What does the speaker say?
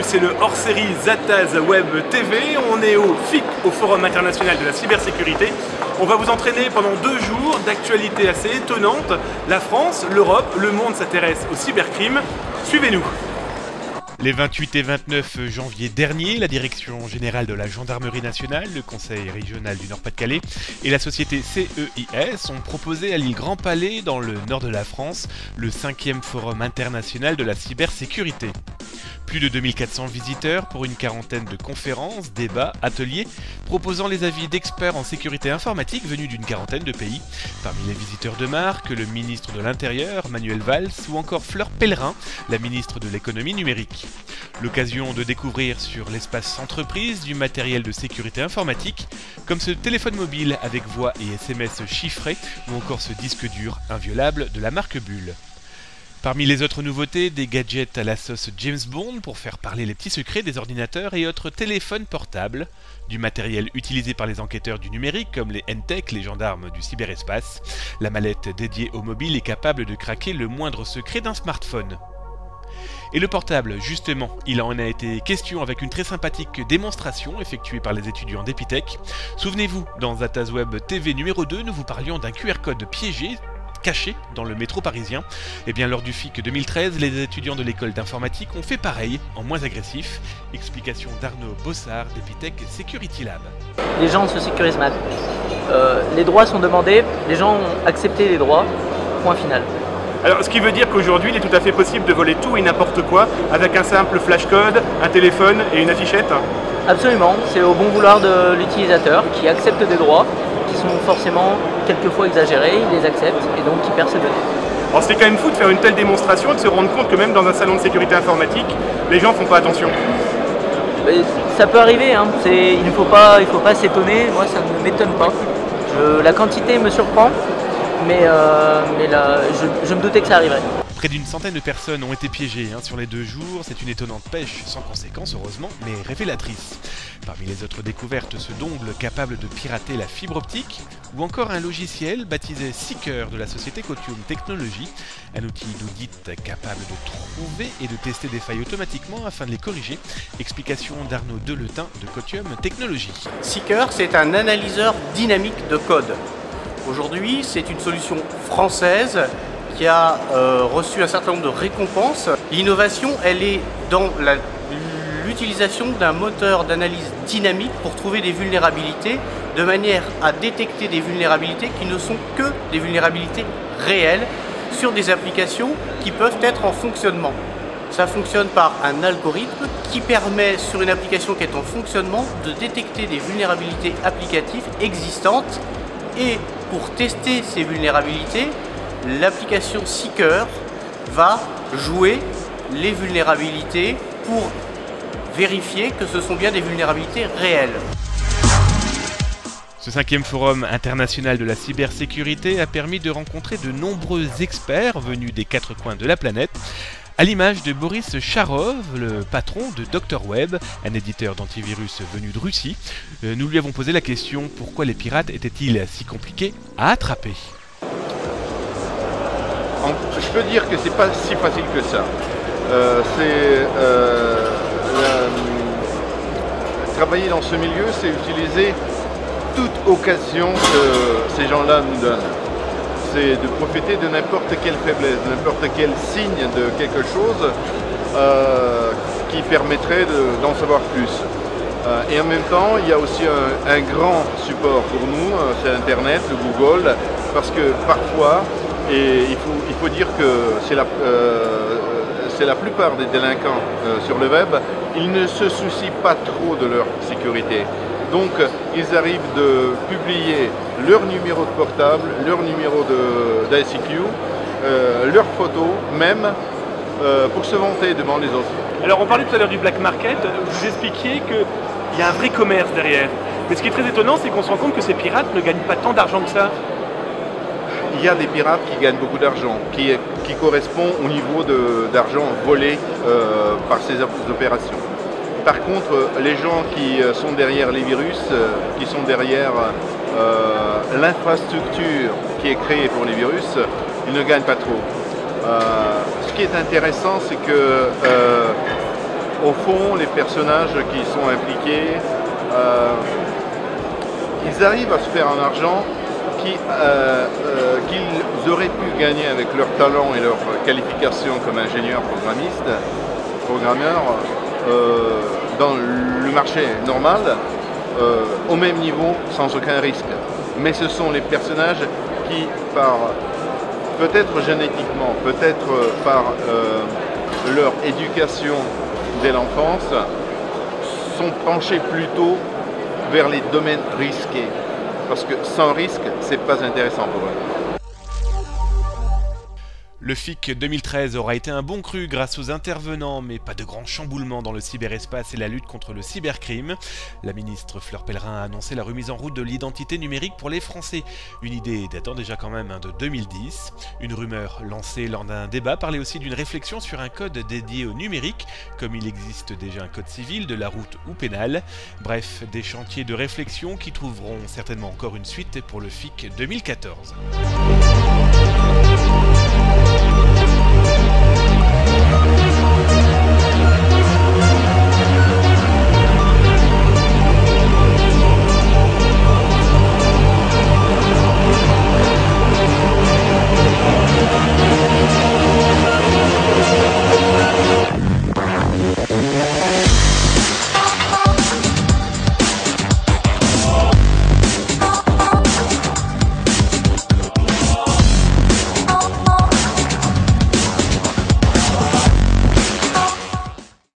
c'est le hors-série Zataz Web TV. On est au FIC, au Forum International de la Cybersécurité. On va vous entraîner pendant 2 jours d'actualités assez étonnantes. La France, l'Europe, le monde s'intéresse au cybercrime. Suivez-nous. Les 28 et 29 janvier dernier, la Direction Générale de la Gendarmerie Nationale, le Conseil Régional du Nord-Pas-de-Calais et la société CEIS ont proposé à l'île Grand Palais, dans le nord de la France, le 5e Forum International de la Cybersécurité. Plus de 2400 visiteurs pour une quarantaine de conférences, débats, ateliers, proposant les avis d'experts en sécurité informatique venus d'une quarantaine de pays. Parmi les visiteurs de marque, le ministre de l'Intérieur, Manuel Valls, ou encore Fleur Pellerin, la ministre de l'économie numérique. L'occasion de découvrir sur l'espace entreprise du matériel de sécurité informatique, comme ce téléphone mobile avec voix et SMS chiffrés, ou encore ce disque dur inviolable de la marque Bull. Parmi les autres nouveautés, des gadgets à la sauce James Bond pour faire parler les petits secrets des ordinateurs et autres téléphones portables, du matériel utilisé par les enquêteurs du numérique comme les NTech, les gendarmes du cyberespace. La mallette dédiée au mobile est capable de craquer le moindre secret d'un smartphone. Et le portable, justement, il en a été question avec une très sympathique démonstration effectuée par les étudiants d'Epitech. Souvenez-vous, dans Zataz Web TV numéro 2, nous vous parlions d'un QR code piégé, caché dans le métro parisien. Et bien lors du FIC 2013, les étudiants de l'école d'informatique ont fait pareil, en moins agressif. Explication d'Arnaud Bossard d'Epitech Security Lab. Les gens se sécurisent mal. Les droits sont demandés, les gens ont accepté les droits, point final. Alors, ce qui veut dire qu'aujourd'hui, il est tout à fait possible de voler tout et n'importe quoi avec un simple flashcode, un téléphone et une affichette. Absolument, c'est au bon vouloir de l'utilisateur qui accepte des droits qui sont forcément quelquefois exagérés, il les accepte et donc il perd ses données. Alors c'est quand même fou de faire une telle démonstration et de se rendre compte que même dans un salon de sécurité informatique, les gens font pas attention. Mais ça peut arriver, hein. Il ne faut pas s'étonner, moi ça ne m'étonne pas. La quantité me surprend, mais là, je me doutais que ça arriverait. Près d'une centaine de personnes ont été piégées sur les 2 jours. C'est une étonnante pêche, sans conséquence heureusement, mais révélatrice. Parmi les autres découvertes, ce dongle capable de pirater la fibre optique, ou encore un logiciel baptisé Seeker de la société Quotium Technologies, un outil d'audit capable de trouver et de tester des failles automatiquement afin de les corriger. Explication d'Arnaud Deletin de Quotium Technologies. Seeker, c'est un analyseur dynamique de code. Aujourd'hui, c'est une solution française qui a reçu un certain nombre de récompenses. L'innovation, elle est dans l'utilisation d'un moteur d'analyse dynamique pour trouver des vulnérabilités, de manière à détecter des vulnérabilités qui ne sont que des vulnérabilités réelles sur des applications qui peuvent être en fonctionnement. Ça fonctionne par un algorithme qui permet, sur une application qui est en fonctionnement, de détecter des vulnérabilités applicatives existantes. Et pour tester ces vulnérabilités, l'application Seeker va jouer les vulnérabilités pour vérifier que ce sont bien des vulnérabilités réelles. Ce 5e Forum international de la cybersécurité a permis de rencontrer de nombreux experts venus des 4 coins de la planète, à l'image de Boris Charov, le patron de Dr Web, un éditeur d'antivirus venu de Russie. Nous lui avons posé la question: pourquoi les pirates étaient-ils si compliqués à attraper? Je peux dire que c'est pas si facile que ça. Travailler dans ce milieu, c'est utiliser toute occasion que ces gens-là nous donnent. C'est de profiter de n'importe quelle faiblesse, de n'importe quel signe de quelque chose qui permettrait d'en savoir plus. Et en même temps, il y a aussi un grand support pour nous, c'est Internet, le Google, parce que parfois, et il faut dire que c'est la plupart des délinquants sur le web, ils ne se soucient pas trop de leur sécurité. Donc ils arrivent de publier leur numéro de portable, leur numéro d'ICQ, leurs photos même, pour se vanter devant les autres. Alors on parlait tout à l'heure du black market, vous expliquiez qu'il y a un vrai commerce derrière. Mais ce qui est très étonnant, c'est qu'on se rend compte que ces pirates ne gagnent pas tant d'argent que ça. Il y a des pirates qui gagnent beaucoup d'argent, qui correspond au niveau d'argent volé par ces opérations. Par contre, les gens qui sont derrière les virus, qui sont derrière l'infrastructure qui est créée pour les virus, ils ne gagnent pas trop. Ce qui est intéressant, c'est que Au fond, les personnages qui sont impliqués, ils arrivent à se faire un argent qu'ils auraient pu gagner avec leur talent et leur qualification comme ingénieurs programmeurs, dans le marché normal, au même niveau, sans aucun risque. Mais ce sont les personnages qui, peut-être génétiquement, peut-être par leur éducation dès l'enfance, sont penchés plutôt vers les domaines risqués. Parce que sans risque, c'est pas intéressant pour eux. Le FIC 2013 aura été un bon cru grâce aux intervenants, mais pas de grands chamboulements dans le cyberespace et la lutte contre le cybercrime. La ministre Fleur Pellerin a annoncé la remise en route de l'identité numérique pour les Français. Une idée datant déjà quand même de 2010. Une rumeur lancée lors d'un débat parlait aussi d'une réflexion sur un code dédié au numérique, comme il existe déjà un code civil, de la route ou pénal. Bref, des chantiers de réflexion qui trouveront certainement encore une suite pour le FIC 2014.